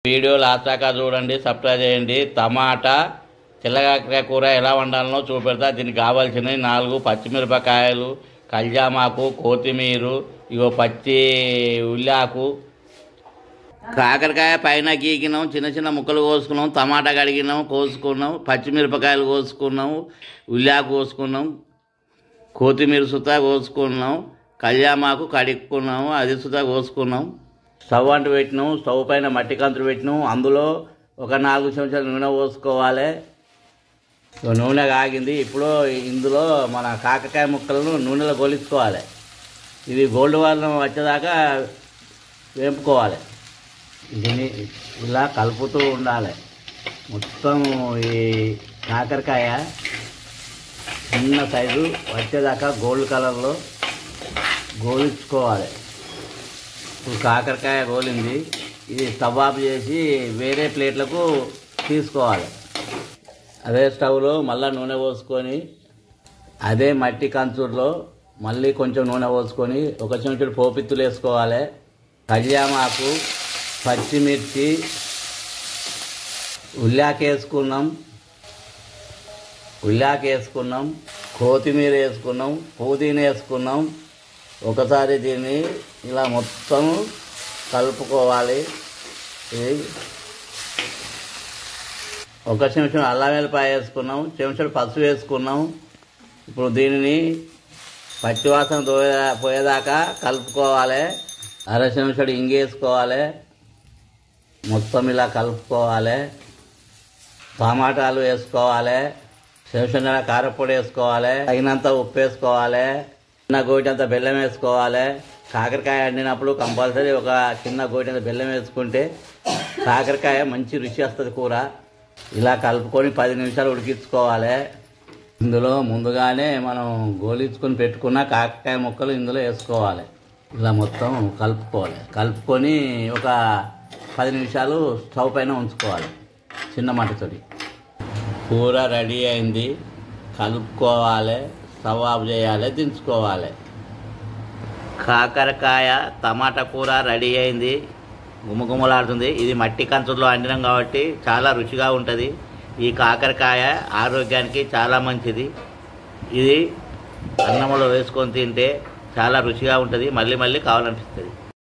Video last దాకా చూడండి, subscribe చేయండి. టమాటా తెల్లకాకర కూర ఎలా వండాలనో చూపెడతా. దీనికి కావాల్సినవి 4 పచ్చిమిరపకాయలు, కల్జామాకు, కొత్తిమీర, పచ్చి ఉల్లాకు, కాకరకాయ పైన గీకినాం, చిన్న చిన్న ముక్కలు కోసుకున్నాం, టమాటా కడిగినాం, కోసుకున్నాం, పచ్చిమిరపకాయలు కోసుకున్నాం, ఉల్లాకు కోసుకున్నాం, కొత్తిమీర సుతా కోసుకున్నాం, కల్జామాకు కడుక్కున్నాము, అది సుతా కోసుకున్నాం. స్టవ్ అంటు పెట్టినాం, స్టవ్ పైన మట్టి కంతులు పెట్టినాం. అందులో ఒక 4 చెంచాలు నూనె పోసుకోవాలి. నూనె కాగింది. ఇప్పుడు ఇందులో మన కాకరకాయ ముక్కలను నూనెలో గోలించుకోవాలి. ఇది గోల్డ్ వర్ణం వచ్చేదాకా వేపుకోవాలి. దీన్ని ఇలా కలుపుతూ ఉండాలి. మొత్తం ఈ కాకరకాయ చిన్న సైజు వచ్చేదాకా గోల్డ్ కలర్లో గోలించుకోవాలి. ఇప్పుడు కాకరకాయ గోలింది. ఇది స్టవ్ ఆఫ్ చేసి వేరే ప్లేట్లకు తీసుకోవాలి. అదే స్టవ్లో మళ్ళీ నూనె పోసుకొని అదే మట్టి కంచూరులో మళ్ళీ కొంచెం నూనె పోసుకొని ఒక చెంచుడు పోపిత్తులు వేసుకోవాలి. కళ్యామాకు, పచ్చిమిర్చి, ఉల్లాకు వేసుకున్నాం, కొత్తిమీర వేసుకున్నాం, పుదీనా వేసుకున్నాం. ఒకసారి దీన్ని ఇలా మొత్తం కలుపుకోవాలి. ఒక చెంచా అల్లం వెల్లిపాయ వేసుకున్నాం, చెంచాడు పసుపు వేసుకున్నాం. ఇప్పుడు దీనిని పచ్చివాసన పోయేదాకా కలుపుకోవాలి. అర చెంచాడు ఇంగు వేసుకోవాలి. మొత్తం ఇలా కలుపుకోవాలి. టమాటాలు వేసుకోవాలి. చెంచా కారపొడి వేసుకోవాలి. తగినంత ఉప్పు వేసుకోవాలి. చిన్న గోటంత బెల్లం వేసుకోవాలి. కాకరకాయ వండినప్పుడు కంపల్సరీ ఒక చిన్న గోటంత బెల్లం వేసుకుంటే కాకరకాయ మంచి రుచి వస్తుంది కూర. ఇలా కలుపుకొని 10 నిమిషాలు ఉడికించుకోవాలి. ఇందులో ముందుగానే మనం గోలించుకొని పెట్టుకున్న కాకరకాయ ముక్కలు ఇందులో వేసుకోవాలి. ఇలా మొత్తం కలుపుకొని ఒక 10 నిమిషాలు స్టవ్ పైన ఉంచుకోవాలి చిన్న మంటతోటి. కూర రెడీ అయింది. కలుపుకోవాలి, స్టవ్ ఆఫ్ చేయాలి, దించుకోవాలి. కాకరకాయ టమాటా కూర రెడీ అయింది. గుమగుమలాడుతుంది. ఇది మట్టి కంచులో వండినాం కాబట్టి చాలా రుచిగా ఉంటుంది. ఈ కాకరకాయ ఆరోగ్యానికి చాలా మంచిది. ఇది అన్నంలో వేసుకొని తింటే చాలా రుచిగా ఉంటుంది. మళ్ళీ మళ్ళీ కావాలనిపిస్తుంది.